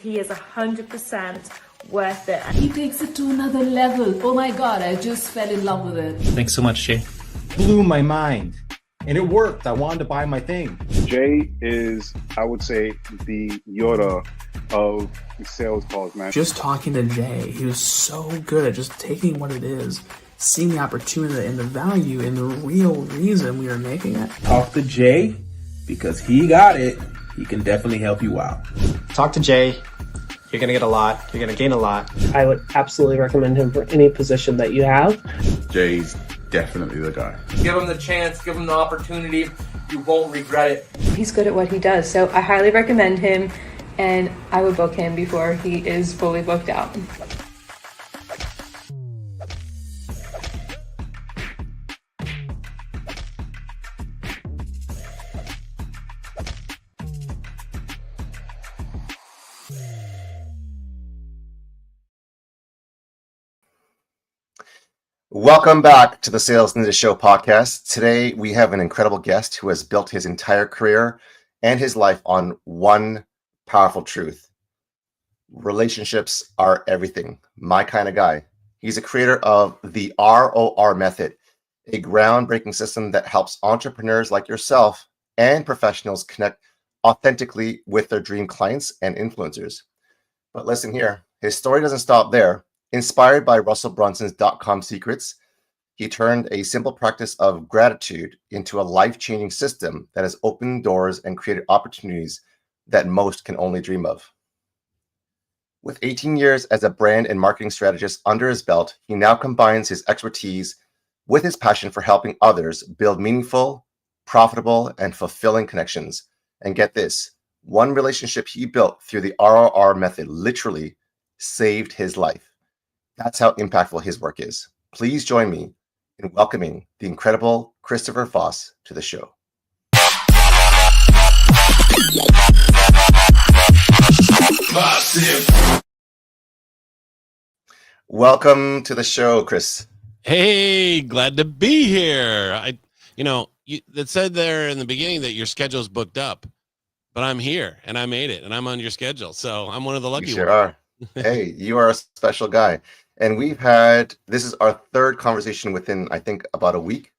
He is 100% worth it. He takes it to another level. Oh my God, I just fell in love with it. Thanks so much, Jay. Blew my mind. And it worked. I wanted to buy my thing. Jay is, I would say, the Yoda of sales calls, man. Just talking to Jay, he was so good at just taking what it is, seeing the opportunity and the value and the real reason we are making it. Talk to Jay because he got it. He can definitely help you out. Talk to Jay. You're going to get a lot. You're going to gain a lot. I would absolutely recommend him for any position that you have. Jay's definitely the guy. Give him the chance, give him the opportunity. You won't regret it. He's good at what he does, so I highly recommend him, and I would book him before he is fully booked out. Welcome back to the Sales Ninja Show podcast. Today, we have an incredible guest who has built his entire career and his life on one powerful truth. Relationships are everything. My kind of guy. He's a creator of the ROR Method, a groundbreaking system that helps entrepreneurs like yourself and professionals connect authentically with their dream clients and influencers. But listen here, his story doesn't stop there. Inspired by Russell Brunson's .com secrets, he turned a simple practice of gratitude into a life-changing system that has opened doors and created opportunities that most can only dream of. With 18 years as a brand and marketing strategist under his belt, he now combines his expertise with his passion for helping others build meaningful, profitable, and fulfilling connections. And get this, one relationship he built through the ROR method literally saved his life. That's how impactful his work is. Please join me in welcoming the incredible Christopher Vos to the show. Welcome to the show, Chris. Hey, glad to be here. It said there in the beginning that your schedule's booked up, but I'm here and I made it and I'm on your schedule. So I'm one of the lucky ones. Sure are. Hey, you are a special guy. And this is our third conversation within, I think, about a week.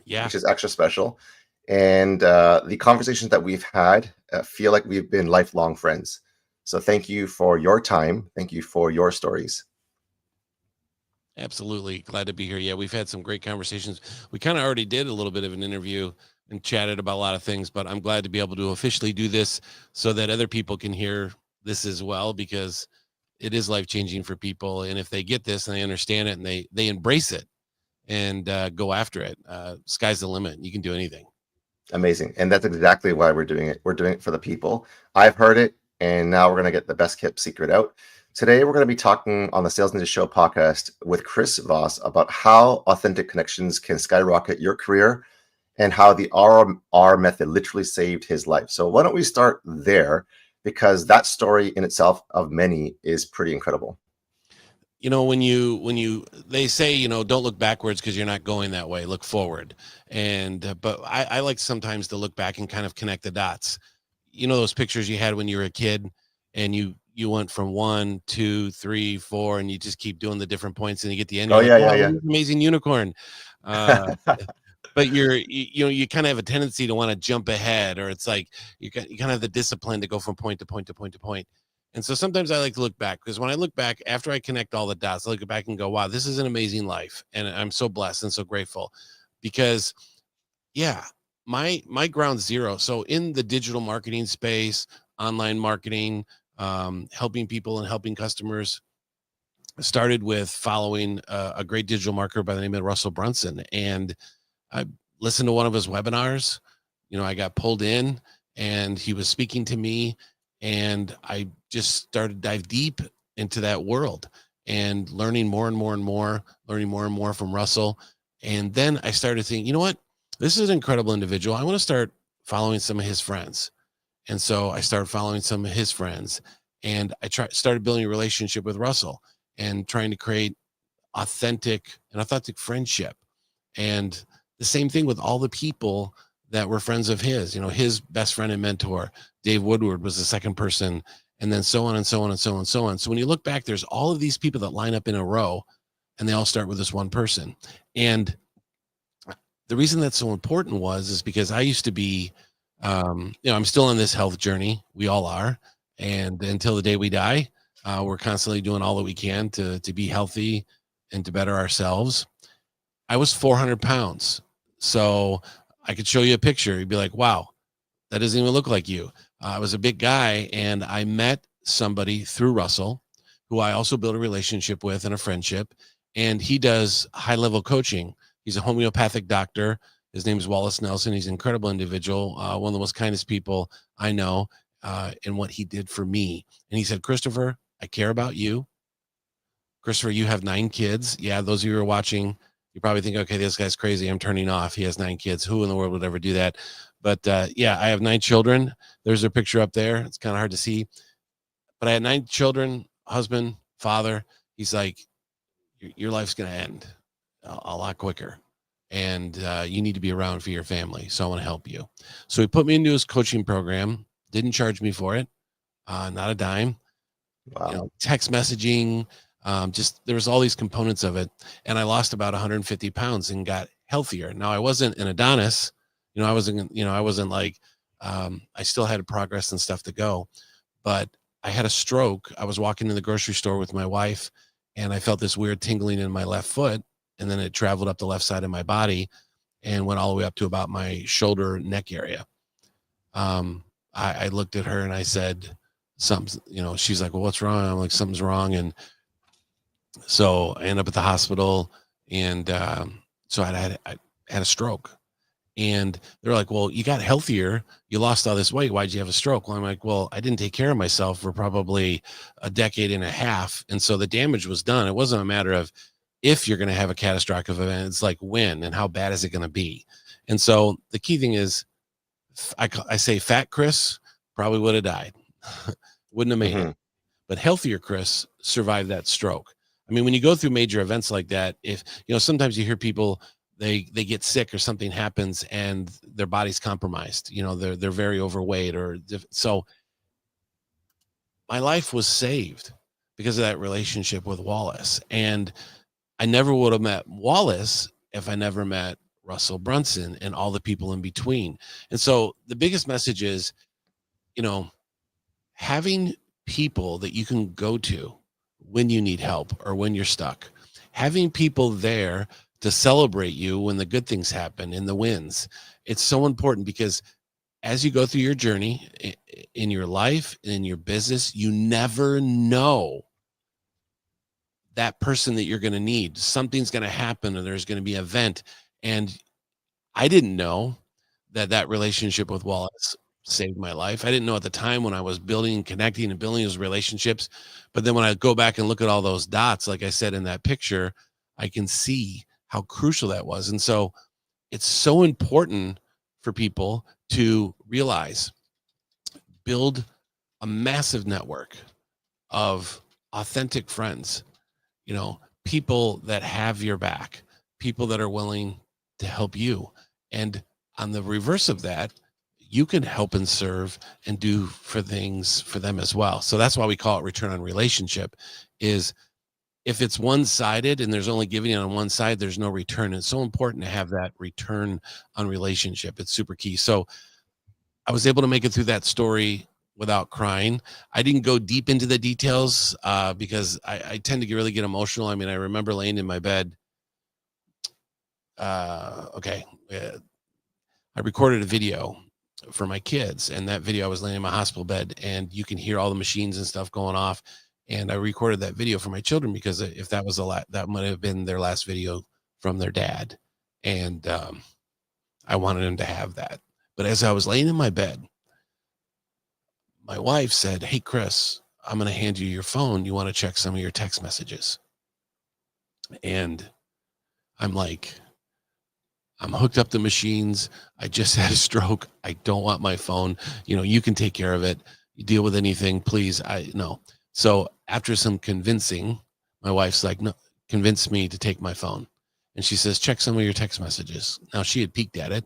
Yeah. Which is extra special. And the conversations that we've had feel like we've been lifelong friends. So thank you for your time. Thank you for your stories. Absolutely. Glad to be here. Yeah, we've had some great conversations. We kind of already did a little bit of an interview and chatted about a lot of things, but I'm glad to be able to officially do this so that other people can hear this as well, because it is life-changing for people. And if they get this and they understand it and they embrace it and go after it, sky's the limit. You can do anything. Amazing. And that's exactly why we're doing it. We're doing it for the people. I've heard it, and now we're going to get the best kept secret out. Today, we're going to be talking on the Sales Ninja Show podcast with Chris Vos about how authentic connections can skyrocket your career and how the ROR method literally saved his life. So why don't we start there? Because that story in itself of many is pretty incredible. When they say, don't look backwards because you're not going that way, look forward. But I like sometimes to look back and kind of connect the dots. Those pictures you had when you were a kid and you went from 1, 2, 3, 4, and you just keep doing the different points and you get the end. Yeah. Amazing unicorn. But you kind of have a tendency to want to jump ahead, or it's like you kind of have the discipline to go from point to point to point to point. And so sometimes I like to look back, because when I look back after I connect all the dots, I look back and go, wow, this is an amazing life. And I'm so blessed and so grateful because my ground zero. So in the digital marketing space, online marketing, helping people and helping customers, started with following a great digital marketer by the name of Russell Brunson. And I listened to one of his webinars. I got pulled in and he was speaking to me, and I just started to dive deep into that world and learning more and more and more, from Russell. And then I started thinking, you know what? This is an incredible individual. I want to start following some of his friends. And so I started following some of his friends, and I started building a relationship with Russell and trying to create authentic friendship. And the same thing with all the people that were friends of his. His best friend and mentor, Dave Woodward, was the second person. and then so on and so on and so on and so on. So when you look back, there's all of these people that line up in a row, and they all start with this one person. And the reason that's so important is because I used to be, I'm still on this health journey. We all are. And until the day we die, we're constantly doing all that we can to be healthy and to better ourselves. I was 400 pounds. So I could show you a picture. You'd be like, wow, that doesn't even look like you. I was a big guy, and I met somebody through Russell, who I also built a relationship with and a friendship. And he does high-level coaching. He's a homeopathic doctor. His name is Wallace Nelson. He's an incredible individual, one of the most kindest people I know, and what he did for me. And he said, Christopher, I care about you. Christopher, you have 9 kids. Yeah, those of you who are watching, you probably think, okay, this guy's crazy. I'm turning off. He has 9 kids. Who in the world would ever do that? But yeah, I have 9 children. There's a picture up there. It's kind of hard to see. But I had 9 children, husband, father. He's like, your life's going to end a lot quicker. And you need to be around for your family. So I want to help you. So he put me into his coaching program. Didn't charge me for it. Not a dime. Wow. Text messaging. Just there was all these components of it. And I lost about 150 pounds and got healthier. Now I wasn't an Adonis. I wasn't like, I still had progress and stuff to go, but I had a stroke. I was walking in the grocery store with my wife, and I felt this weird tingling in my left foot. And then it traveled up the left side of my body and went all the way up to about my shoulder, neck area. I looked at her and I said, something, she's like, well, what's wrong? I'm like, something's wrong. And so I ended up at the hospital, and so I had a stroke. And they're like, well, you got healthier. You lost all this weight. Why'd you have a stroke? Well, I'm like, well, I didn't take care of myself for probably a decade and a half. And so the damage was done. It wasn't a matter of if you're going to have a catastrophic event. It's like when and how bad is it going to be? And so the key thing is, I say fat Chris probably would have died. Wouldn't have made it. But healthier Chris survived that stroke. I mean, when you go through major events like that, if, sometimes you hear people, they get sick or something happens and their body's compromised, they're very overweight so my life was saved because of that relationship with Wallace. And I never would have met Wallace if I never met Russell Brunson and all the people in between. And so the biggest message is, having people that you can go to when you need help or when you're stuck, having people there to celebrate you when the good things happen and the wins. It's so important because as you go through your journey in your life, in your business, you never know that person that you're going to need. Something's going to happen, or there's going to be an event. And I didn't know that relationship with Wallace saved my life. I didn't know at the time when I was building and connecting and building those relationships. But then when I go back and look at all those dots, like I said in that picture, I can see how crucial that was. And so it's so important for people to realize, build a massive network of authentic friends, people that have your back, people that are willing to help you. And on the reverse of that, you can help and serve and do for things for them as well. So that's why we call it return on relationship. Is if it's one-sided and there's only giving it on one side, there's no return. It's so important to have that return on relationship. It's super key. So I was able to make it through that story without crying. I didn't go deep into the details because I tend to really get emotional. I mean, I remember laying in my bed. I recorded a video for my kids, and that video, I was laying in my hospital bed, and you can hear all the machines and stuff going off. And I recorded that video for my children because if that was that might have been their last video from their dad. And I wanted them to have that. But as I was laying in my bed, my wife said, hey, Chris, I'm going to hand you your phone. You want to check some of your text messages? And I'm like, I'm hooked up to machines. I just had a stroke. I don't want my phone. You can take care of it. You deal with anything, please. No. So after some convincing, my wife's like, no, convince me to take my phone. And she says, check some of your text messages. Now she had peeked at it.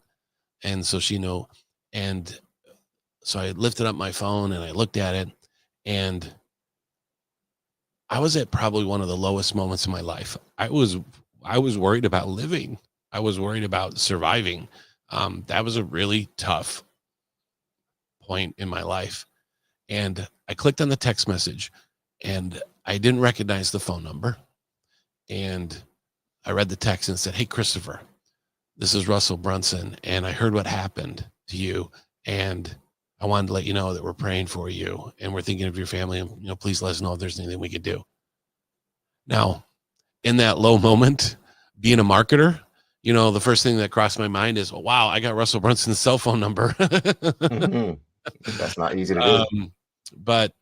And so she knew. And so I lifted up my phone and I looked at it. And I was at probably one of the lowest moments in my life. I was worried about living. I was worried about surviving. That was a really tough point in my life. And I clicked on the text message and I didn't recognize the phone number. And I read the text and said, "Hey, Christopher, this is Russell Brunson. And I heard what happened to you. And I wanted to let you know that we're praying for you and we're thinking of your family. And, you know, please let us know if there's anything we could do." Now, in that low moment, being a marketer, you know, the first thing that crossed my mind is, "Oh, wow, I got Russell Brunson's cell phone number." Mm-hmm. That's not easy to do. But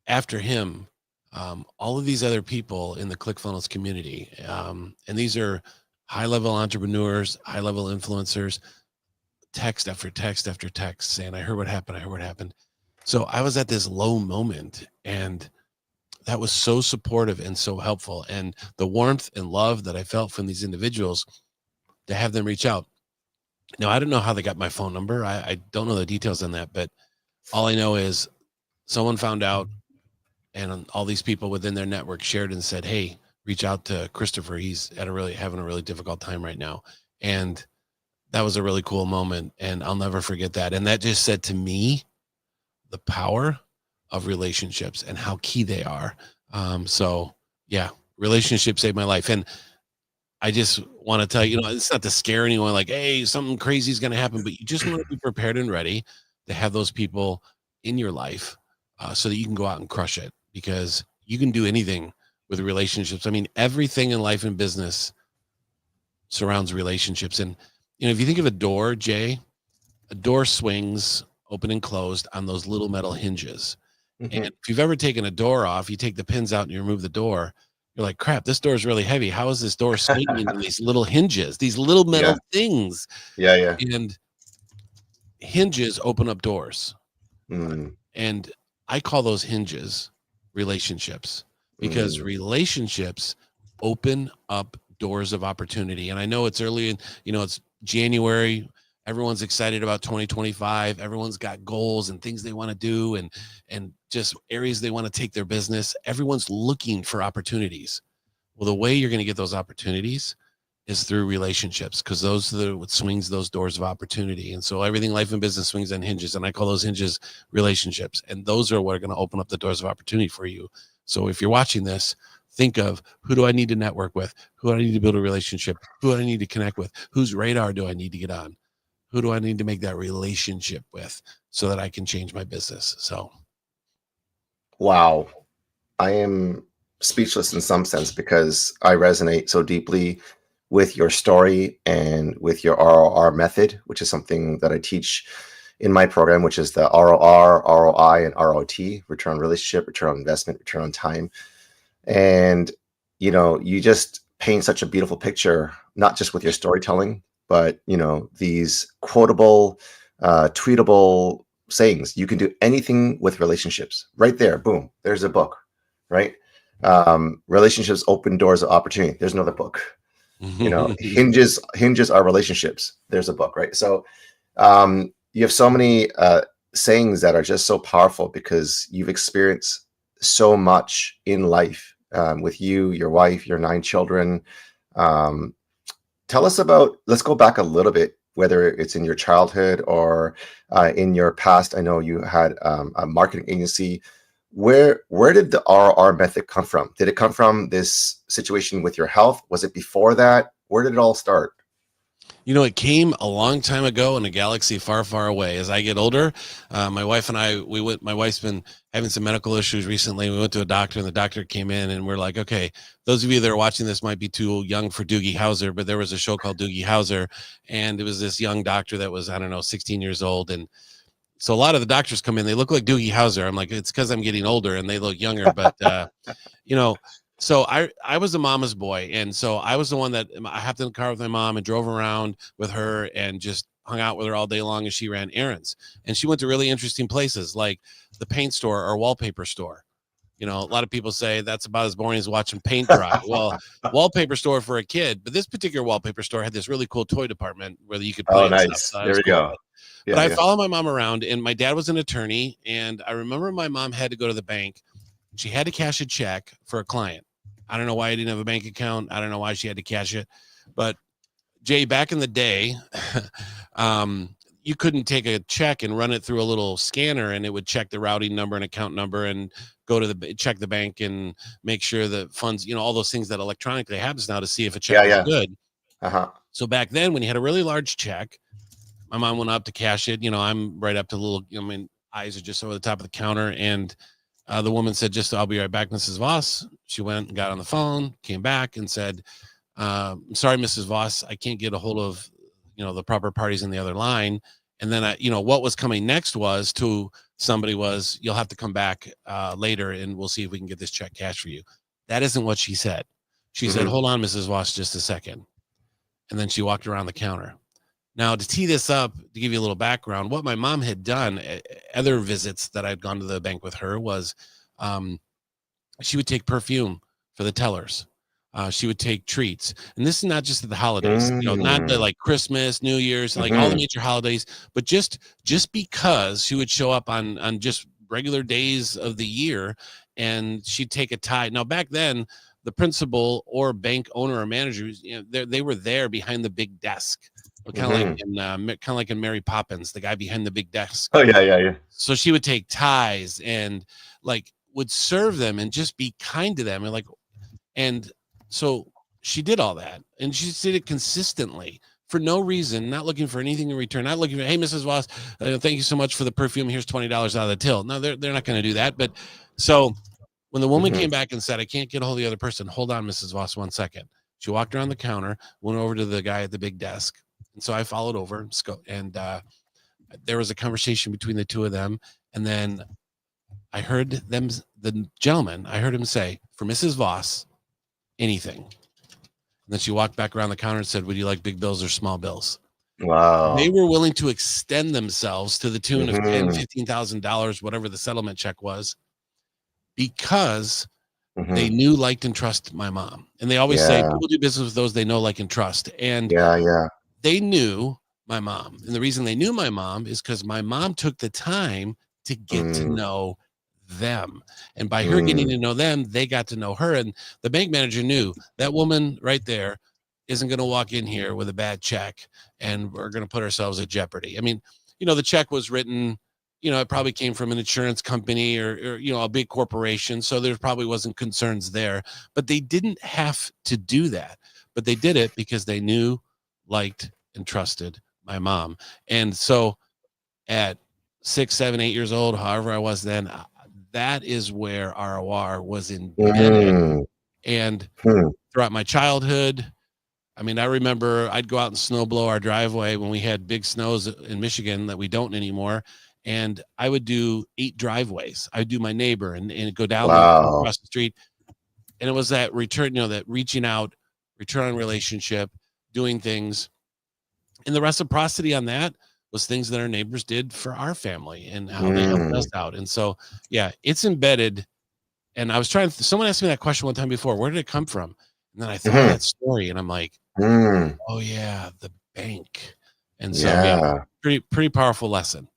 after him, all of these other people in the ClickFunnels community, and these are high-level entrepreneurs, high-level influencers, text after text after text saying, "I heard what happened. I heard what happened." So I was at this low moment, and that was so supportive and so helpful. And the warmth and love that I felt from these individuals, to have them reach out. Now, I don't know how they got my phone number. I don't know the details on that, but all I know is someone found out, and all these people within their network shared and said, "Hey, reach out to Christopher. He's having a really difficult time right now." And that was a really cool moment, and I'll never forget that. And that just said to me the power of relationships and how key they are. So yeah, relationships saved my life. And I just want to tell you, it's not to scare anyone like, "Hey, something crazy is going to happen," but you just want to be prepared and ready to have those people in your life so that you can go out and crush it, because you can do anything with relationships. I mean, everything in life and business surrounds relationships. And, if you think of a door, Jay, a door swings open and closed on those little metal hinges. Mm-hmm. And if you've ever taken a door off, you take the pins out and you remove the door, you're like, "Crap, this door is really heavy. How is this door swinging on these little hinges, these little metal things?" Yeah. And hinges open up doors. And I call those hinges relationships, because relationships open up doors of opportunity. And I know it's early, it's January. Everyone's excited about 2025. Everyone's got goals and things they want to do, and just areas they want to take their business. Everyone's looking for opportunities. Well, the way you're going to get those opportunities is through relationships, because those are what swings those doors of opportunity. And so everything life and business swings on hinges, and I call those hinges relationships. And those are what are going to open up the doors of opportunity for you. So if you're watching this, think of, who do I need to network with? Who do I need to build a relationship? Who do I need to connect with? Whose radar do I need to get on? Who do I need to make that relationship with so that I can change my business? So. Wow. I am speechless in some sense, because I resonate so deeply with your story and with your ROR method, which is something that I teach in my program, which is the ROR, ROI, and ROT, return on relationship, return on investment, return on time. And, you just paint such a beautiful picture, not just with your storytelling, but, these quotable, tweetable sayings. You can do anything with relationships. Right there, boom, there's a book, right? Relationships open doors of opportunity. There's another book. Hinges are relationships. There's a book, right? So you have so many sayings that are just so powerful, because you've experienced so much in life with you, your wife, your 9 children. Tell us about, let's go back a little bit, whether it's in your childhood or in your past. I know you had a marketing agency. Where did the ROR method come from? Did it come from this situation with your health? Was it before that? Where did it all start? It came a long time ago in a galaxy far, far away. As I get older, my wife and I, my wife's been having some medical issues recently. We went to a doctor, and the doctor came in, and we're like, okay, those of you that are watching this might be too young for Doogie Howser, but there was a show called Doogie Howser, and it was this young doctor that was, 16 years old. And so a lot of the doctors come in, they look like Doogie Howser. I'm like, it's because I'm getting older and they look younger. But, so I was a mama's boy. And so I was the one that I hopped in the car with my mom and drove around with her and just hung out with her all day long as she ran errands. And she went to really interesting places like the paint store or wallpaper store. A lot of people say that's about as boring as watching paint dry. Well, wallpaper store for a kid, but this particular wallpaper store had this really cool toy department where you could play. Oh, nice. So there we go. But I followed my mom around, and my dad was an attorney. And I remember my mom had to go to the bank. She had to cash a check for a client. I don't know why I didn't have a bank account. I don't know why she had to cash it. But Jay, back in the day, you couldn't take a check and run it through a little scanner, and it would check the routing number and account number and go to check the bank and make sure the funds, all those things that electronically happens now to see if a check was good. So back then, when you had a really large check, my mom went up to cash it. I'm right up to my eyes are just over the top of the counter. And the woman said, I'll be right back, Mrs. Vos. She went and got on the phone, came back and said, I'm sorry, Mrs. Vos, I can't get a hold of, the proper parties in the other line. And then what was coming next was you'll have to come back later and we'll see if we can get this check cashed for you. That isn't what she said. She said, hold on, Mrs. Vos, just a second. And then she walked around the counter. Now, to tee this up, to give you a little background, what my mom had done, other visits that I'd gone to the bank with her was she would take perfume for the tellers. She would take treats. And this is not just at the holidays, not the like Christmas, New Year's, like all the major holidays, but just because she would show up on just regular days of the year and she'd take a tie. Now, back then, the principal or bank owner or manager, they were there behind the big desk. Kind of like in Mary Poppins, the guy behind the big desk. Oh yeah. So she would take ties and would serve them and just be kind to them and so she did all that and she did it consistently for no reason, not looking for anything in return, not looking for, hey, Mrs. Vos, thank you so much for the perfume. Here's $20 out of the till. No, they're not going to do that. But so when the woman came back and said, I can't get a hold of the other person, hold on, Mrs. Vos, 1 second. She walked around the counter, went over to the guy at the big desk. And so I followed over and there was a conversation between the two of them. And then I heard the gentleman, I heard him say, for Mrs. Vos, anything. And then she walked back around the counter and said, would you like big bills or small bills? Wow. They were willing to extend themselves to the tune of $10,000, $15,000, whatever the settlement check was, because they knew, liked, and trusted my mom. And they always say people do business with those they know, like, and trust. And they knew my mom. And the reason they knew my mom is because my mom took the time to get to know them. And by her getting to know them, they got to know her. And the bank manager knew that woman right there isn't going to walk in here with a bad check and we're going to put ourselves at jeopardy. I mean, the check was written, it probably came from an insurance company or a big corporation. So there probably wasn't concerns there, but they didn't have to do that. But they did it because they knew, liked, and trusted my mom. And so at 6, 7, 8 years old, however I was then, that is where ROR was embedded. And throughout my childhood, I mean, I remember I'd go out and snow blow our driveway when we had big snows in Michigan that we don't anymore. And I would do 8 driveways. I would do my neighbor and go down across the street. And it was that return, that reaching out, return on relationship, doing things. And the reciprocity on that was things that our neighbors did for our family and how they helped us out. And so, yeah, it's embedded. And I was someone asked me that question one time before, where did it come from? And then I thought of that story and I'm like, oh yeah, the bank. And so pretty powerful lesson.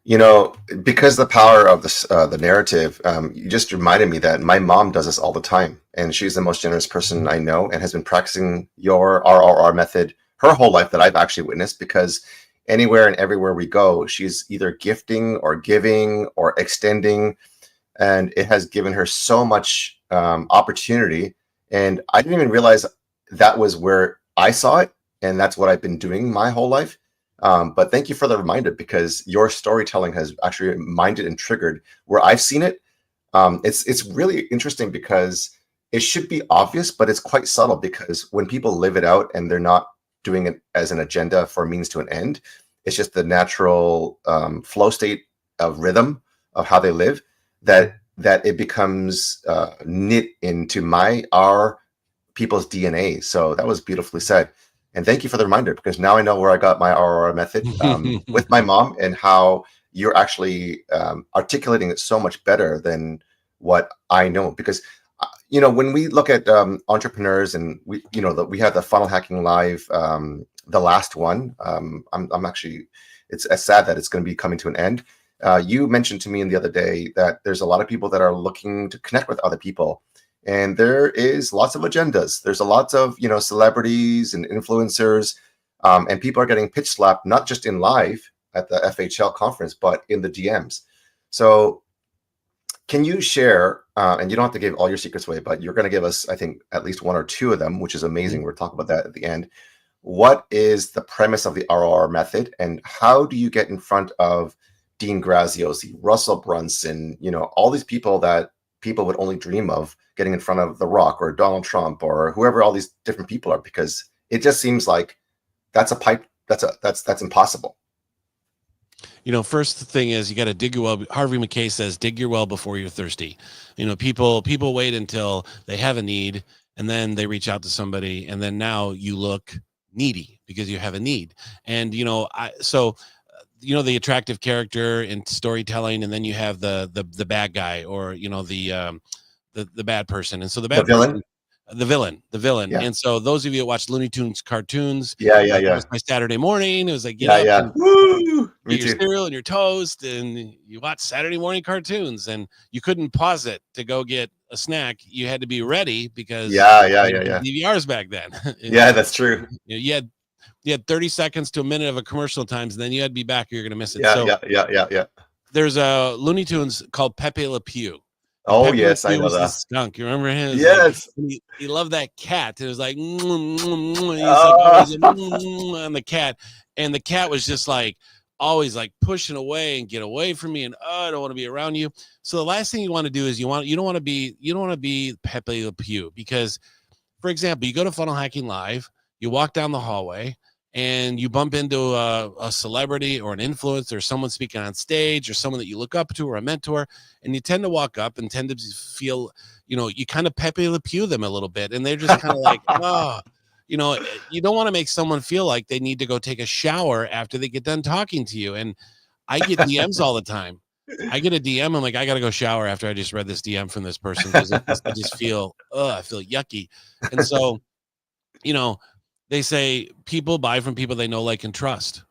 Because the power of the narrative, you just reminded me that my mom does this all the time. And she's the most generous person I know and has been practicing your ROR method her whole life that I've actually witnessed, because anywhere and everywhere we go, she's either gifting or giving or extending. And it has given her so much opportunity. And I didn't even realize that was where I saw it. And that's what I've been doing my whole life. But thank you for the reminder, because your storytelling has actually reminded and triggered where I've seen it. It's really interesting because it should be obvious, but it's quite subtle, because when people live it out and they're not doing it as an agenda for a means to an end, it's just the natural flow state of rhythm of how they live, that it becomes knit into our people's DNA. So that was beautifully said. And thank you for the reminder, because now I know where I got my ROR method with my mom, and how you're actually articulating it so much better than what I know. Because, you know, when we look at entrepreneurs, and we, you know, we have the Funnel Hacking Live, the last one. I'm actually, it's sad that it's going to be coming to an end. You mentioned to me the other day that there's a lot of people that are looking to connect with other people, and there is lots of agendas. There's a lot of, you know, celebrities and influencers, and people are getting pitch slapped, not just in live at the FHL conference, but in the DMs. So can you share, and you don't have to give all your secrets away, but you're going to give us, I think, at least one or two of them, which is amazing. We'll talk about that at the end. What is the premise of the ROR method, and how do you get in front of Dean Graziosi, Russell Brunson, you know, all these people that people would only dream of getting in front of The Rock or Donald Trump or whoever all these different people are, because it just seems like that's impossible. You know, first thing is you got to dig your well. Harvey McKay says, dig your well before you're thirsty. You know, people wait until they have a need, and then they reach out to somebody, and then now you look needy because you have a need. And, you know, you know, the attractive character in storytelling, and then you have the bad guy, or, you know, the bad person. And so the bad person, the villain. Yeah. And so those of you that watch Looney Tunes cartoons, it was my Saturday morning. It was like, get up and get your cereal and your toast, and you watch Saturday morning cartoons, and you couldn't pause it to go get a snack. You had to be ready because DVRs back then. Yeah, that's true. You had 30 seconds to a minute of a commercial times, and then you had to be back, or you're going to miss it. Yeah. There's a Looney Tunes called Pepe Le Pew. Oh, Pepe yes, Le I know Pew that. skunk. You remember him? Yes. Like, he loved that cat. It was like, and the cat. And the cat was just like, always like pushing away and get away from me, and I don't want to be around you. So the last thing you want to do is you don't want to be Pepe Le Pew, because, for example, you go to Funnel Hacking Live, you walk down the hallway, and you bump into a celebrity or an influencer or someone speaking on stage, or someone that you look up to, or a mentor, and you tend to walk up and tend to feel, you know, you kind of Pepe Le Pew them a little bit, and they're just kind of like, oh, you know, you don't want to make someone feel like they need to go take a shower after they get done talking to you. And I get DMs all the time. I get a DM, I'm like, I got to go shower after I just read this DM from this person, because I just feel, I feel yucky. And so, you know, they say people buy from people they know, like, and trust.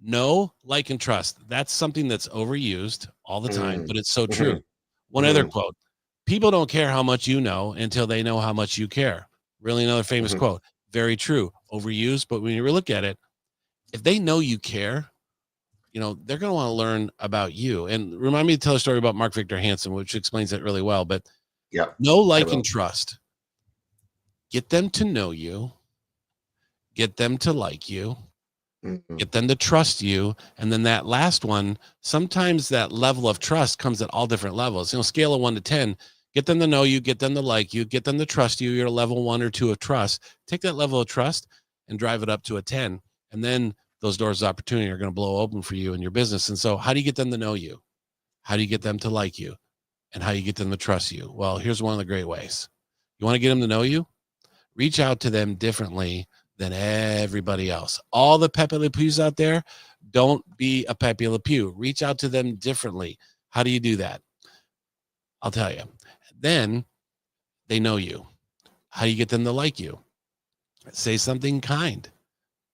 Know, like, and trust. That's something that's overused all the time, but it's so true. One other quote: people don't care how much you know until they know how much you care. Really, another famous quote. Very true. Overused, but when you look at it, if they know you care, you know, they're going to want to learn about you. And remind me to tell a story about Mark Victor Hansen, which explains it really well. But know, like, and trust. Get them to know you. Get them to like you. Get them to trust you. And then that last one, sometimes that level of trust comes at all different levels. You know, scale of 1 to 10. Get them to know you, get them to like you, get them to trust you. You're a level 1 or 2 of trust. Take that level of trust and drive it up to a 10. And then those doors of opportunity are going to blow open for you in your business. And so how do you get them to know you? How do you get them to like you? And how do you get them to trust you? Well, here's one of the great ways. You want to get them to know you? Reach out to them differently than everybody else. All the Pepe Le Pews out there, don't be a Pepe Le Pew. Reach out to them differently. How do you do that? I'll tell you. Then they know you. How do you get them to like you? Say something kind.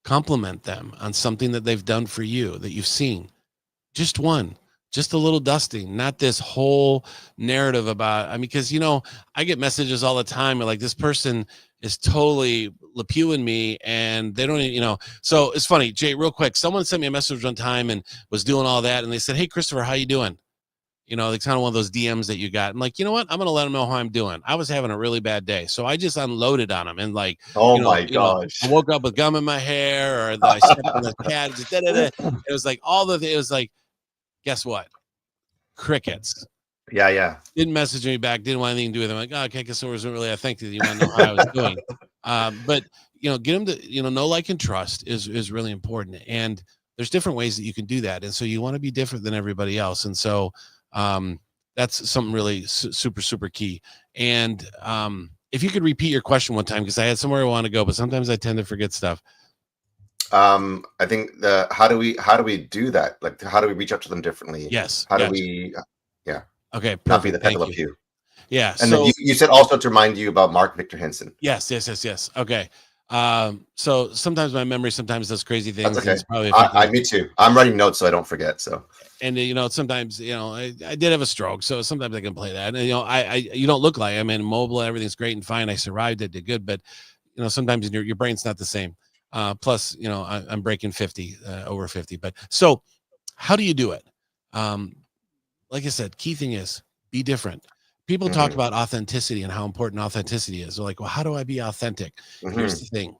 Compliment them on something that they've done for you that you've seen. Just one. Just a little dusting, not this whole narrative about, I mean, because, you know, I get messages all the time like, this person is totally Le Pewing me, and they don't, you know. So it's funny, Jay, real quick, someone sent me a message one time and was doing all that, and they said, hey, Christopher, how you doing? You know, it's kind of one of those DMs that you got. I'm like, you know what? I'm going to let them know how I'm doing. I was having a really bad day. So I just unloaded on them. And like, my gosh. You know, I woke up with gum in my hair, or I stepped on the cat. Just It was like it was like, guess what? Crickets. Yeah. Didn't message me back. Didn't want anything to do with them. Like, oh, okay, because it wasn't really affected. You want to know how I was doing. But, you know, get them to, you know, like, and trust is really important. And there's different ways that you can do that. And so you want to be different than everybody else. And so, that's something really super, super key. And if you could repeat your question one time, because I had somewhere I want to go, but sometimes I tend to forget stuff. I think how do we do that? Like, how do we reach out to them differently? Yes. How do we? Yeah. Okay. Perfect. Not be the Pepe Le Pew. Yeah. And so then you said also to remind you about Mark Victor Henson. yes. Okay. So sometimes my memory sometimes does crazy things. That's okay. It's probably me too. I'm writing notes so I don't forget. So, and sometimes I did have a stroke, so sometimes I can play that. And I you don't look like I'm mobile. Everything's great and fine. I survived it, did good, but sometimes your brain's not the same. Plus, I'm breaking 50, over 50. But so, how do you do it? Like I said, key thing is be different. People talk about authenticity and how important authenticity is. They're like, well, how do I be authentic? Here's the thing.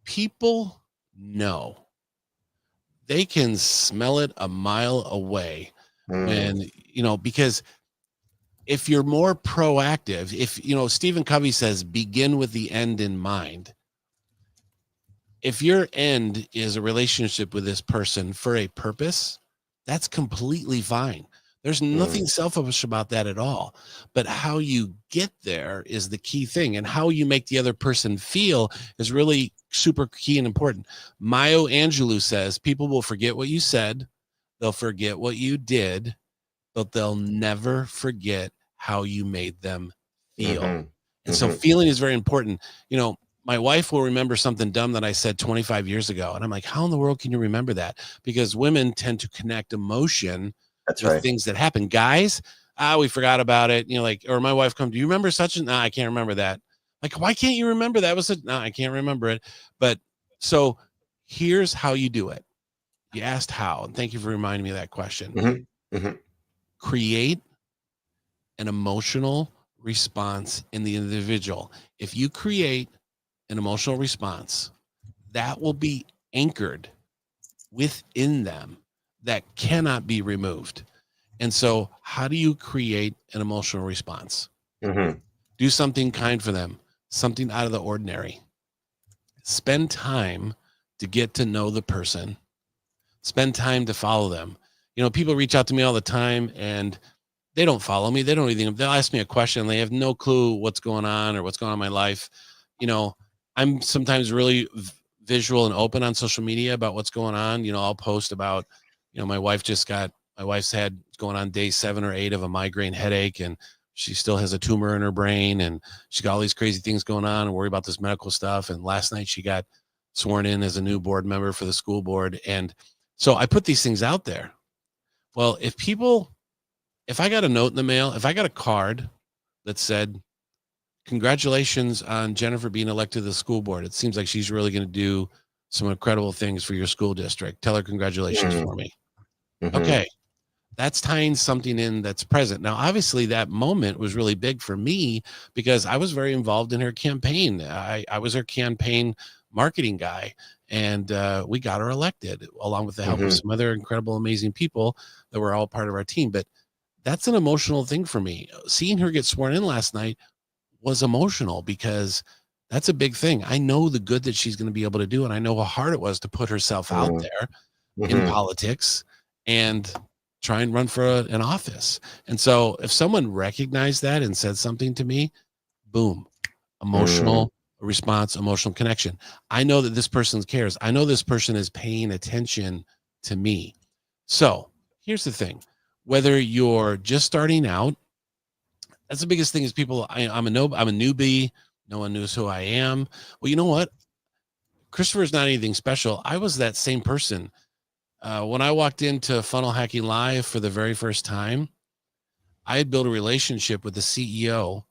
People know. They can smell it a mile away when, because if you're more proactive, if, Stephen Covey says, begin with the end in mind. If your end is a relationship with this person for a purpose, that's completely fine. There's nothing selfish about that at all. But how you get there is the key thing. And how you make the other person feel is really super key and important. Maya Angelou says, people will forget what you said. They'll forget what you did, but they'll never forget how you made them feel. And so feeling is very important. My wife will remember something dumb that I said 25 years ago. And I'm like, how in the world can you remember that? Because women tend to connect emotion with things that happen. Guys, we forgot about it. Or my wife comes, do you remember such and I can't remember that. Like, why can't you remember that? I can't remember it. But so here's how you do it. You asked how, and thank you for reminding me of that question. Create an emotional response in the individual. If you create an emotional response, that will be anchored within them. That cannot be removed. And so how do you create an emotional response? Do something kind for them, something out of the ordinary. Spend time to get to know the person. Spend time to follow them. People reach out to me all the time and they don't follow me. They don't even, they'll ask me a question. They have no clue what's going on or what's going on in my life. I'm sometimes really visual and open on social media about what's going on. I'll post about, my wife's had going on day 7 or 8 of a migraine headache, and she still has a tumor in her brain, and she got all these crazy things going on and worry about this medical stuff. And last night she got sworn in as a new board member for the school board. And so I put these things out there. Well, if I got a note in the mail, if I got a card that said, congratulations on Jennifer being elected to the school board. It seems like she's really going to do some incredible things for your school district. Tell her congratulations for me. Okay. That's tying something in that's present. Now, obviously that moment was really big for me because I was very involved in her campaign. I was her campaign marketing guy, and we got her elected along with the help of some other incredible, amazing people that were all part of our team. But that's an emotional thing for me. Seeing her get sworn in last night was emotional because that's a big thing. I know the good that she's going to be able to do, and I know how hard it was to put herself out there in politics and try and run for an office. And so if someone recognized that and said something to me, boom, emotional response, emotional connection. I know that this person cares. I know this person is paying attention to me. So here's the thing. Whether you're just starting out, that's the biggest thing is people, I'm a newbie. No one knows who I am. Well, you know what? Christopher is not anything special. I was that same person. When I walked into Funnel Hacking Live for the very first time, I had built a relationship with the CEO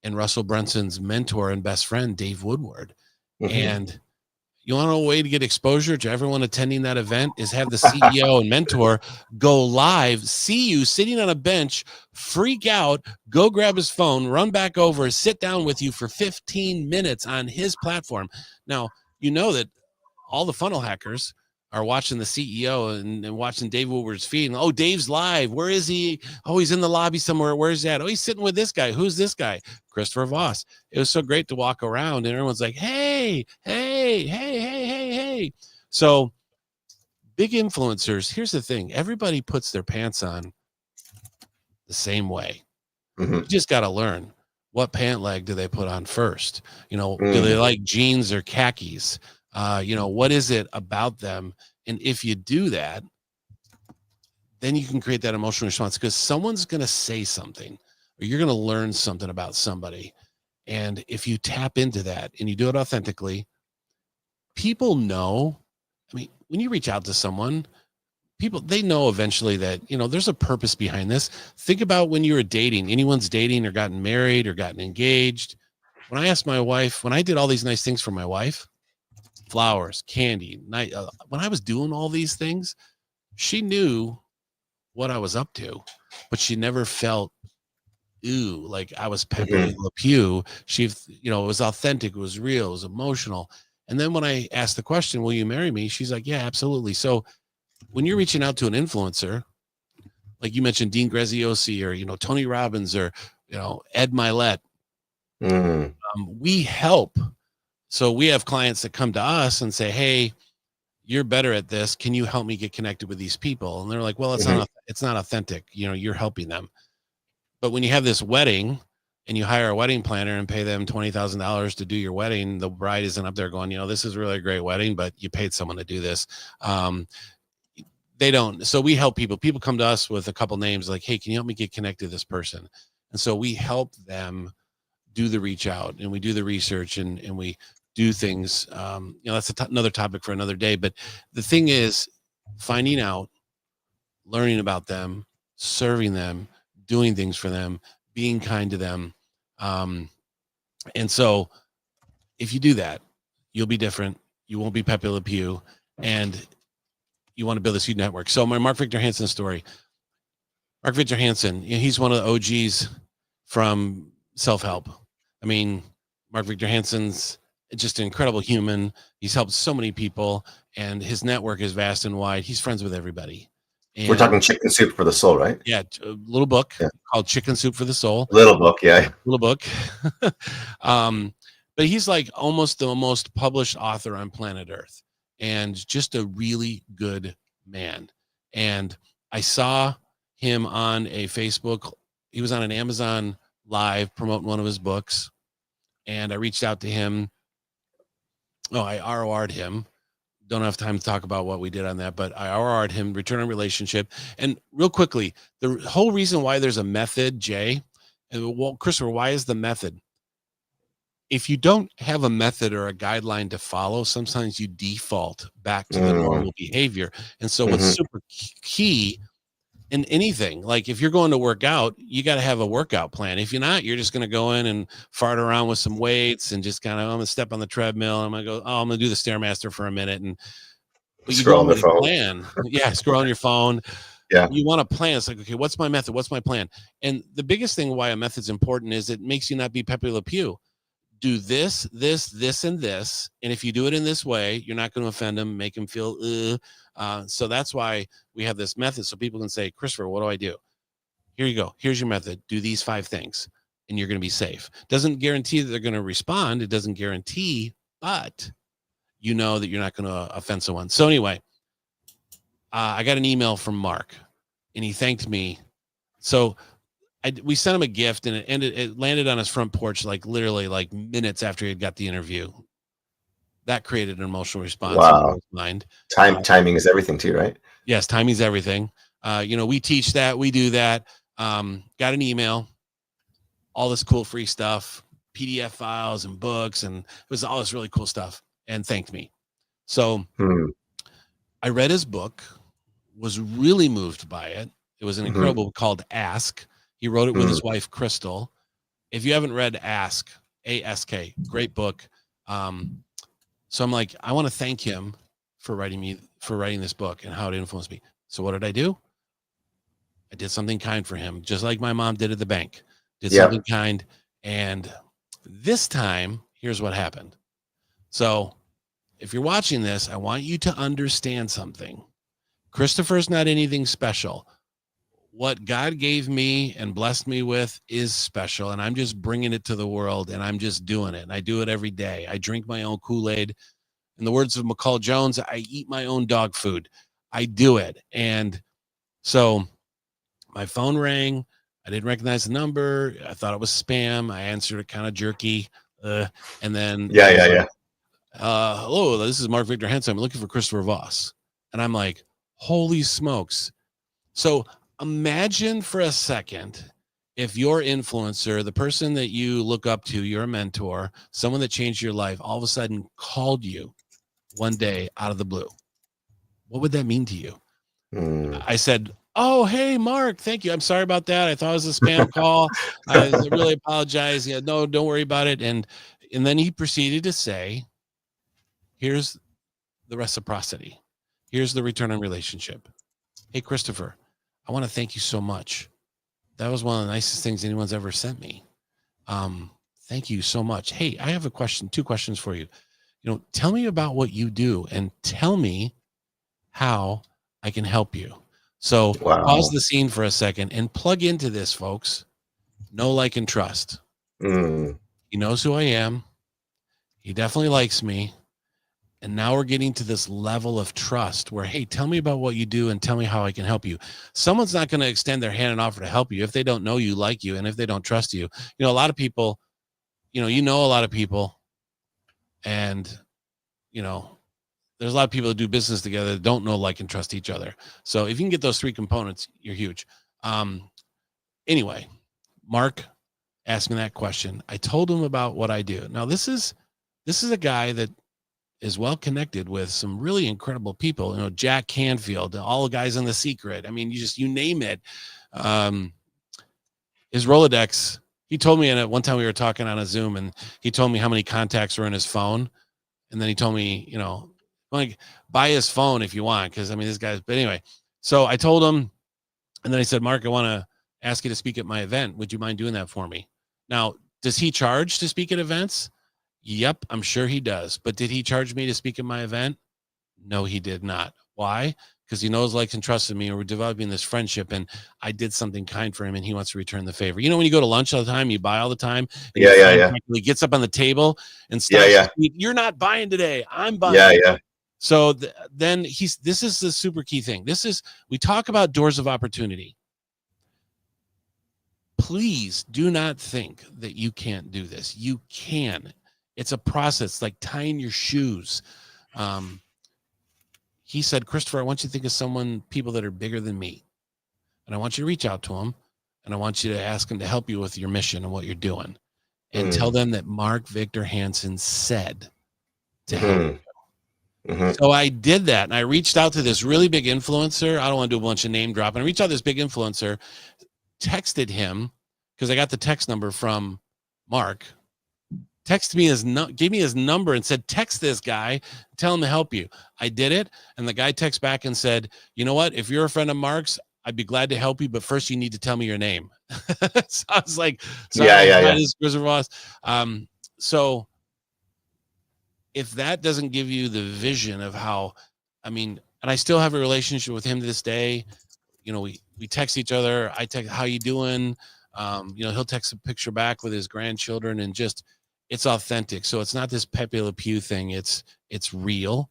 and Russell Brunson's mentor and best friend, Dave Woodward. And you want to know a way to get exposure to everyone attending that event is have the CEO and mentor go live, see you sitting on a bench, freak out, go grab his phone, run back over, sit down with you for 15 minutes on his platform. Now, you know that all the funnel hackers are watching the CEO and watching Dave Woodward's feed. And, oh, Dave's live. Where is he? Oh, he's in the lobby somewhere. Where's that? Oh, he's sitting with this guy. Who's this guy? Christopher Vos. It was so great to walk around and everyone's like, hey. So big influencers, here's the thing. Everybody puts their pants on the same way. You just got to learn what pant leg do they put on first? Do they like jeans or khakis? What is it about them? And if you do that, then you can create that emotional response because someone's going to say something. or you're going to learn something about somebody. And if you tap into that and you do it authentically, people know. I mean, when you reach out to someone, people, they know eventually that, there's a purpose behind this. Think about when you were dating, anyone's dating or gotten married or gotten engaged. When I asked my wife, when I did all these nice things for my wife, flowers, candy, when I was doing all these things, she knew what I was up to, but she never felt, ooh, like I was Pepe Le Pew. She, it was authentic, it was real, it was emotional. And then when I asked the question, will you marry me? She's like, yeah, absolutely. So when you're reaching out to an influencer, like you mentioned, Dean Graziosi or, Tony Robbins or, Ed Milet, we help. So we have clients that come to us and say, hey, you're better at this. Can you help me get connected with these people? And they're like, well, it's not authentic. You're helping them. But when you have this wedding and you hire a wedding planner and pay them $20,000 to do your wedding, the bride isn't up there going, this is really a great wedding, but you paid someone to do this. They don't. So we help people. People come to us with a couple names like, hey, can you help me get connected to this person? And so we help them do the reach out, and we do the research, and we do things. That's another topic for another day. But the thing is finding out, learning about them, serving them, doing things for them, being kind to them. And so if you do that, you'll be different. You won't be Pepe Le Pew, and you want to build this huge network. So my Mark Victor Hansen story. Mark Victor Hansen, he's one of the OGs from self-help. I mean, Mark Victor Hansen's just an incredible human. He's helped so many people, and his network is vast and wide. He's friends with everybody. And we're talking Chicken Soup for the Soul, right? Yeah, a little book called Chicken Soup for the Soul. Little book, yeah. Little book. But he's like almost the most published author on planet Earth, and just a really good man. And I saw him on a Facebook. He was on an Amazon Live promoting one of his books, and I reached out to him. I ROR'd him. Don't have time to talk about what we did on that, but I ROR'd him, return on relationship. And real quickly, the whole reason why there's a method, Jay, and well, Christopher, why is the method? If you don't have a method or a guideline to follow, sometimes you default back to the normal behavior. And so what's super key in anything, like if you're going to work out, you got to have a workout plan. If you're not, you're just going to go in and fart around with some weights and just kind of, I'm going to step on the treadmill. I'm going to go, I'm going to do the Stairmaster for a minute. And you scroll on the phone. Plan. Yeah, scroll on your phone. Yeah. You want to plan. It's like, okay, what's my method? What's my plan? And the biggest thing why a method's important is it makes you not be Pepe Le Pew. Do this, this, this, and this. And if you do it in this way, you're not going to offend them, make them feel, so that's why we have this method. So people can say, Christopher, what do I do? Here you go. Here's your method. Do these 5 things and you're going to be safe. Doesn't guarantee that they're going to respond. It doesn't guarantee, but you know that you're not going to offend someone. So anyway, I got an email from Mark and he thanked me. So we sent him a gift, and it landed on his front porch, like literally like minutes after he had got the interview. That created an emotional response. Wow. In his mind. Timing is everything too, right? Yes. Timing's everything. We teach that, we do that. Got an email, all this cool free stuff, PDF files and books. And it was all this really cool stuff, and thanked me. So I read his book, was really moved by it. It was an incredible book called Ask. He wrote it with his wife, Crystal. If you haven't read Ask, A-S-K, great book. So I'm like, I want to thank him for writing this book and how it influenced me. So what did I do? I did something kind for him, just like my mom did at the bank. Did something kind. And this time, here's what happened. So if you're watching this, I want you to understand something. Christopher's not anything special. What God gave me and blessed me with is special, and I'm just bringing it to the world, and I'm just doing it, and I do it every day. I drink my own Kool-Aid. In the words of McCall Jones, I eat my own dog food. I do it. And so my phone rang. I didn't recognize the number. I thought it was spam. I answered it kind of jerky. And then hello, this is Mark Victor Hansen. I'm looking for Christopher Vos. And I'm like, holy smokes. So imagine for a second if your influencer, the person that you look up to, your mentor, someone that changed your life, all of a sudden called you one day out of the blue, what would that mean to you? I said, oh, hey, Mark, thank you. I'm sorry about that. I thought it was a spam call. I really apologize. Yeah, no, don't worry about it. And then he proceeded to say, here's the reciprocity. Here's the return on relationship. Hey, Christopher, I want to thank you so much. That was one of the nicest things anyone's ever sent me. Thank you so much. Hey, I have a question, 2 questions for you. Tell me about what you do and tell me how I can help you. So pause the scene for a second and plug into this, folks. Know, like, and trust. He knows who I am. He definitely likes me. And now we're getting to this level of trust where, hey, tell me about what you do and tell me how I can help you. Someone's not going to extend their hand and offer to help you if they don't know you, like you, and if they don't trust you. A lot of people, a lot of people, and, there's a lot of people that do business together that don't know, like, and trust each other. So if you can get those 3 components, you're huge. Anyway, Mark asked me that question. I told him about what I do. Now, this is a guy that is well connected with some really incredible people. Jack Canfield, all the guys in The Secret. I mean, you name it. His Rolodex. He told me one time we were talking on a Zoom, and he told me how many contacts were in his phone, and then he told me, like, buy his phone if you want, because this guy's. But anyway, so I told him, and then I said, Mark, I want to ask you to speak at my event. Would you mind doing that for me? Now, does he charge to speak at events? Yep, I'm sure he does. But did he charge me to speak at my event? No, he did not. Why? Because he knows, likes, and trusts me, and we're developing this friendship, and I did something kind for him, and he wants to return the favor. When you go to lunch all the time, you buy all the time. Yeah. He gets up on the table and stops. Yeah. You're not buying today. I'm buying. Yeah. So then this is the super key thing. We talk about doors of opportunity. Please do not think that you can't do this. You can. It's a process, like tying your shoes. He said, Christopher, I want you to think of people that are bigger than me. And I want you to reach out to them. And I want you to ask them to help you with your mission and what you're doing. And tell them that Mark Victor Hansen said to help you. So I did that. And I reached out to this really big influencer. I don't want to do a bunch of name dropping. I reached out to this big influencer, texted him, because I got the text number from Mark. Gave me his number and said, text this guy, tell him to help you. I did it. And the guy texted back and said, you know what? If you're a friend of Mark's, I'd be glad to help you, but first you need to tell me your name. So I was like, This is Christopher Vos. So if that doesn't give you the vision of how, and I still have a relationship with him to this day. We text each other. I text, how you doing? He'll text a picture back with his grandchildren, and just, it's authentic. So it's not this Pepe Le Pew thing. It's real,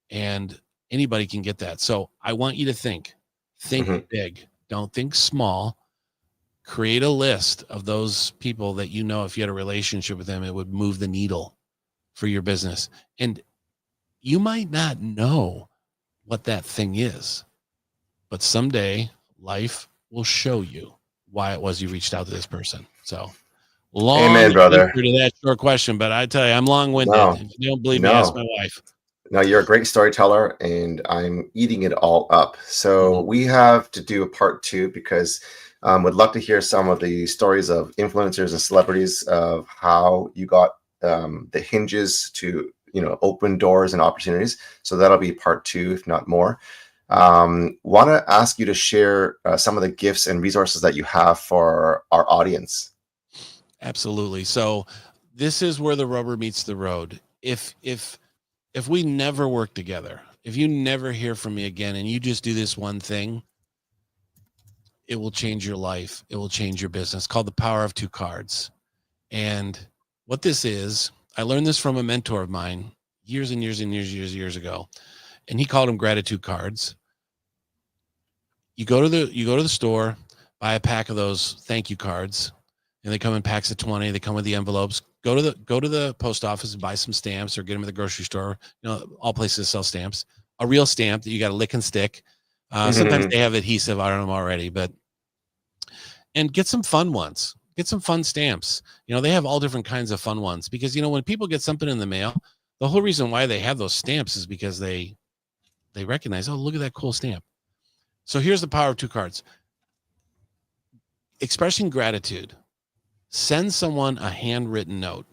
and anybody can get that. So I want you to think big. Don't think small. Create a list of those people that if you had a relationship with them, it would move the needle for your business. And you might not know what that thing is, but someday life will show you why it was you reached out to this person. So long Amen, brother. answer to that short question, but I tell you, I'm long-winded. No. If you don't believe me, ask my wife. No, you're a great storyteller, and I'm eating it all up. So we have to do a part 2, because would love to hear some of the stories of influencers and celebrities of how you got the hinges to open doors and opportunities. So that'll be part 2, if not more. Want to ask you to share some of the gifts and resources that you have for our audience. Absolutely. So this is where the rubber meets the road. If we never work together, if you never hear from me again and you just do this one thing, it will change your life. It will change your business. Called the Power of 2 Cards. And what this is, I learned this from a mentor of mine years and years and years ago. And he called them gratitude cards. You go to the store, buy a pack of those thank you cards, and they come in packs of 20. They come with the envelopes. Go to the post office and buy some stamps, or get them at the grocery store. All places sell stamps. A real stamp that you got to lick and stick. Sometimes they have adhesive on them already, but and get some fun ones. Get some fun stamps. You know, they have all different kinds of fun ones because, you know, when people get something in the mail, the whole reason why they have those stamps is because they recognize, oh, look at that cool stamp. So here's the power of 2 cards. Expressing gratitude. Send someone a handwritten note.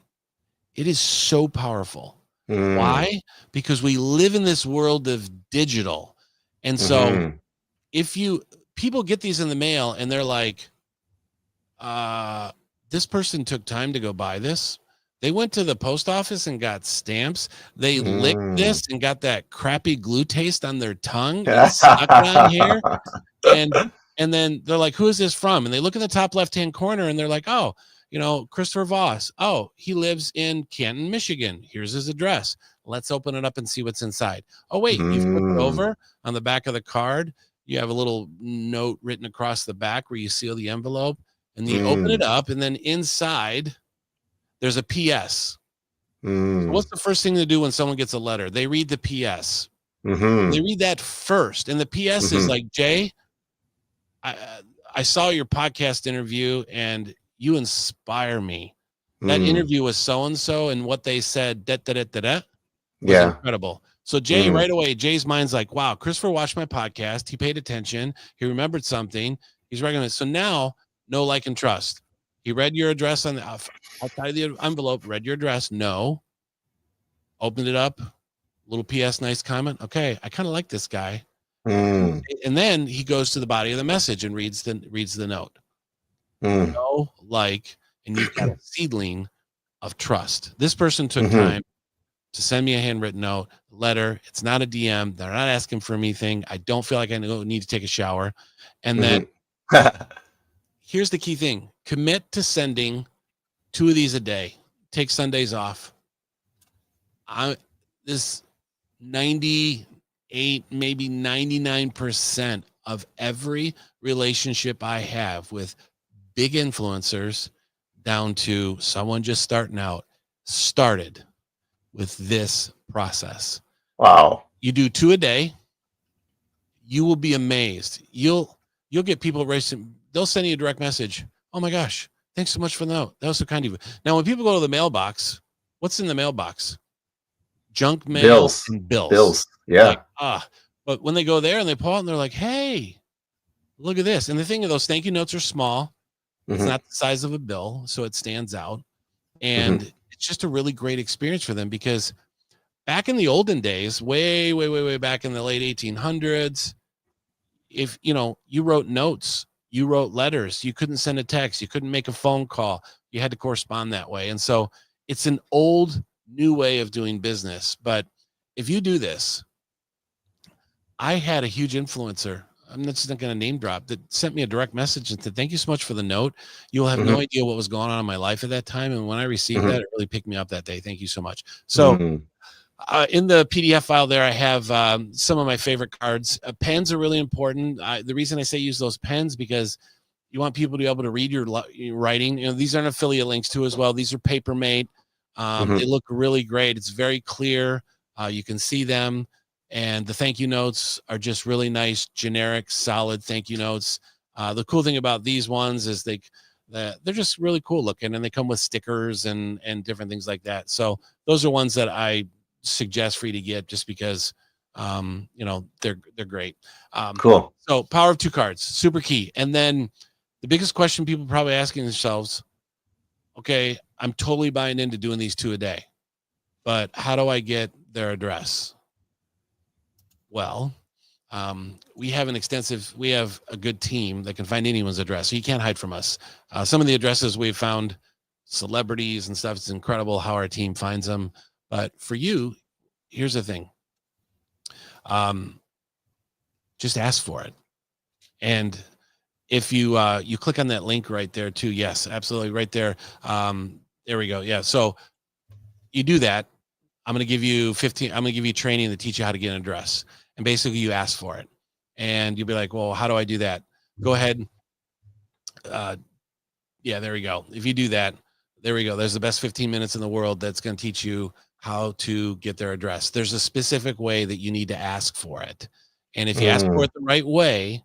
It is so powerful. Why? Because we live in this world of digital. And so if people get these in the mail and they're like, this person took time to go buy this. They went to the post office and got stamps. They licked this and got that crappy glue taste on their tongue and stuck it on here. And then they're like, who is this from? And they look at the top left-hand corner and they're like, oh, you know, Christopher Vos. Oh, he lives in Canton, Michigan. Here's his address. Let's open it up and see what's inside. Oh, wait, you flip it over on the back of the card. You have a little note written across the back where you seal the envelope and you open it up. And then inside, there's a PS. So what's the first thing to do when someone gets a letter? They read the PS. They read that first. And the PS is like, Jay, I saw your podcast interview and you inspire me. That interview was so-and-so and what they said, was incredible. So Jay, right away, Jay's mind's like, wow, Christopher watched my podcast. He paid attention. He remembered something. He's recognized. So now, know, like, and trust. He read your address on the outside of the envelope, read your address. No. Opened it up. Little PS, nice comment. Okay, I kind of like this guy. And then he goes to the body of the message and reads the note. Know, like, and you've got a seedling of trust. This person took time to send me a handwritten note, letter. It's not a DM. They're not asking for anything. I don't feel like I need to take a shower. And then here's the key thing. Commit to sending 2 of these a day. Take Sundays off. This 98, maybe 99% of every relationship I have with big influencers down to someone just starting out started with this process. Wow. You do 2 a day. You will be amazed. You'll get people racing. They'll send you a direct message. Oh my gosh, thanks so much for the note. That was so kind of you. Now, when people go to the mailbox, what's in the mailbox? Junk mail and bills. Yeah. Like, but when they go there and they pull out and they're like, hey, look at this. And the thing of those thank you notes are small. It's not the size of a bill, so it stands out. And it's just a really great experience for them because back in the olden days, way back in the late 1800s, if you wrote notes, you wrote letters, you couldn't send a text, you couldn't make a phone call, you had to correspond that way. And so it's an old new way of doing business. But if you do this, I had a huge influencer, I'm just not going to name drop, that sent me a direct message and said, thank you so much for the note. You'll have no idea what was going on in my life at that time. And when I received that, it really picked me up that day. Thank you so much. So in the PDF file there, I have some of my favorite cards. Pens are really important. The reason I say use those pens because you want people to be able to read your writing. These aren't affiliate links too as well. These are paper made. They look really great. It's very clear. You can see them. And the thank you notes are just really nice, generic, solid thank you notes. The cool thing about these ones is they're just really cool looking, and they come with stickers and different things like that. So those are ones that I suggest for you to get just because, they're great. Cool. So power of 2 cards, super key. And then the biggest question people are probably asking themselves, okay, I'm totally buying into doing these 2 a day, but how do I get their address? Well, we have a good team that can find anyone's address. So you can't hide from us. Some of the addresses we've found, celebrities and stuff, it's incredible how our team finds them. But for you, here's the thing. Just ask for it. And if you click on that link right there too, yes, absolutely, right there. There we go. Yeah. So you do that. I'm going to give you training to teach you how to get an address. And basically you ask for it. And you'll be like, well, how do I do that? Go ahead. Yeah, there we go. If you do that, there we go. There's the best 15 minutes in the world that's going to teach you how to get their address. There's a specific way that you need to ask for it. And if you ask for it the right way,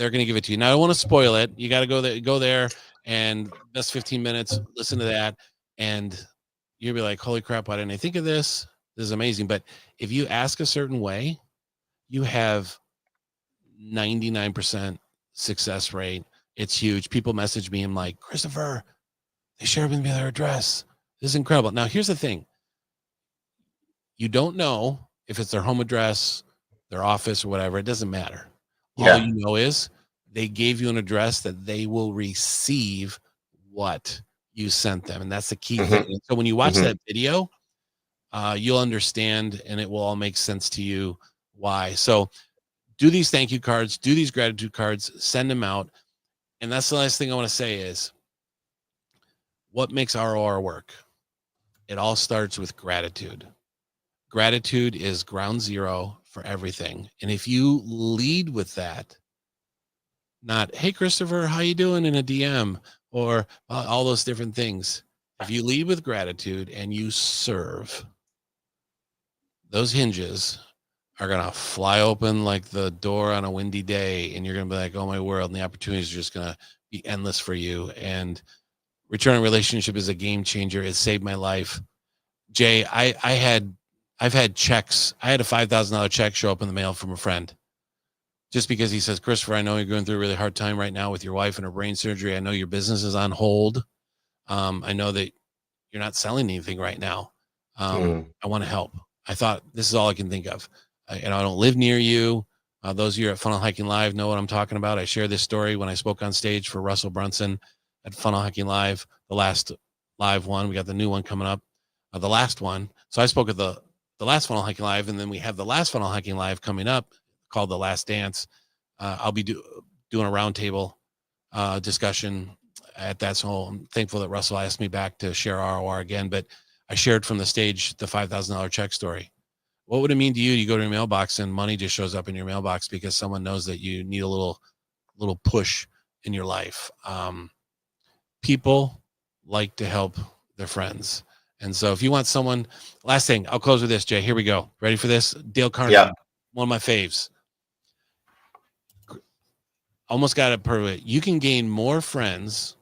they're going to give it to you. Now, I don't want to spoil it. You got to go there and best 15 minutes, listen to that. And you'll be like, holy crap, why didn't I think of this? This is amazing. But if you ask a certain way, you have 99% success rate. It's huge. People message me and like, Christopher, they shared with me their address. This is incredible. Now, here's the thing. You don't know if it's their home address, their office, or whatever. It doesn't matter. Yeah. All you know is they gave you an address that they will receive what you sent them. And that's the key thing. And so when you watch that video, you'll understand and it will all make sense to you why. So do these thank you cards, do these gratitude cards, send them out. And that's the last thing I want to say is what makes ROR work? It all starts with gratitude. Gratitude is ground zero for everything. And if you lead with that, not, hey, Christopher, how you doing in a DM or all those different things. If you lead with gratitude and you serve, those hinges are going to fly open like the door on a windy day. And you're going to be like, oh my world. And the opportunities are just going to be endless for you. And returning relationship is a game changer. It saved my life. Jay, I've had checks. I had a $5,000 check show up in the mail from a friend just because he says, Christopher, I know you're going through a really hard time right now with your wife and her brain surgery. I know your business is on hold. I know that you're not selling anything right now. I want to help. I thought this is all I can think of. I don't live near you. Those of you at Funnel Hacking Live know what I'm talking about. I shared this story when I spoke on stage for Russell Brunson at Funnel Hacking Live, the last live one. We got the new one coming up, the last one. So I spoke at the last Funnel Hacking Live, and then we have the last Funnel Hacking Live coming up called The Last Dance. I'll be doing a roundtable discussion at that. So I'm thankful that Russell asked me back to share ROR again, but I shared from the stage the $5,000 check story. What would it mean to you? You go to your mailbox and money just shows up in your mailbox because someone knows that you need a little push in your life. People like to help their friends. And so if you want someone, last thing, I'll close with this, Jay. Here we go. Ready for this? Dale Carnegie, one of my faves. Almost got it perfect. You can gain more friends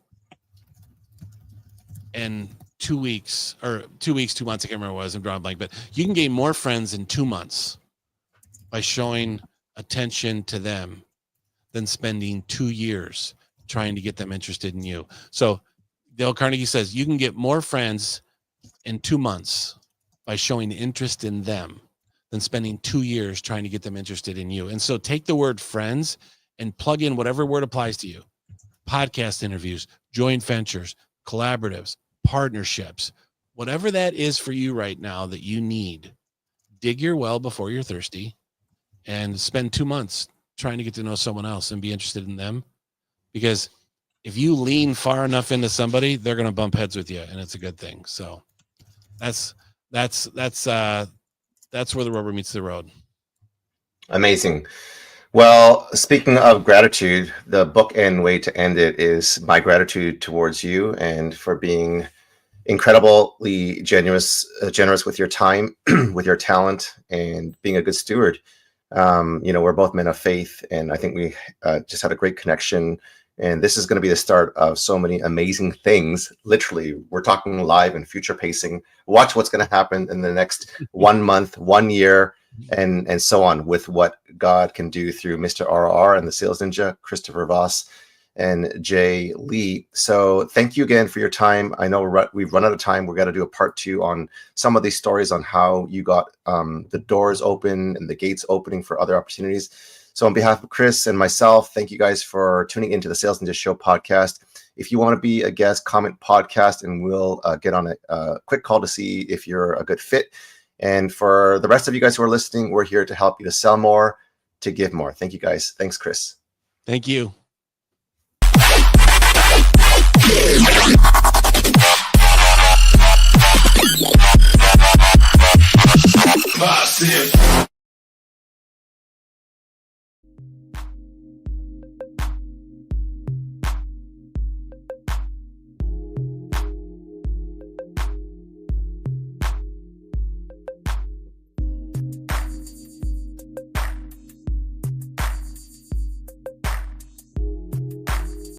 in 2 weeks, or 2 weeks, 2 months. I can't remember what it was. I'm drawing a blank, but you can gain more friends in 2 months by showing attention to them than spending 2 years trying to get them interested in you. So Dale Carnegie says you can get more friends in 2 months by showing interest in them than spending 2 years trying to get them interested in you. And so take the word friends and plug in whatever word applies to you. Podcast interviews, joint ventures, collaboratives, partnerships, whatever that is for you right now that you need. Dig your well before you're thirsty and spend 2 months trying to get to know someone else and be interested in them. Because if you lean far enough into somebody, they're going to bump heads with you, and it's a good thing. So that's where the rubber meets the road. Amazing. Well, speaking of gratitude, the bookend way to end it is my gratitude towards you and for being incredibly generous with your time, with your talent, and being a good steward. We're both men of faith, and I think we just had a great connection. And this is going to be the start of so many amazing things. Literally, we're talking live and future pacing. Watch what's going to happen in the next 1 month, 1 year, and so on with what God can do through Mr. ROR and the Sales Ninja, Christopher Vos, and Jay Lee. So thank you again for your time. I know we've run out of time. We're going to do a part 2 on some of these stories on how you got the doors open and the gates opening for other opportunities. So on behalf of Chris and myself, thank you guys for tuning into the Sales Ninja Show podcast. If you want to be a guest, comment podcast, and we'll get on a quick call to see if you're a good fit. And for the rest of you guys who are listening, we're here to help you to sell more, to give more. Thank you guys. Thanks, Chris. Thank you.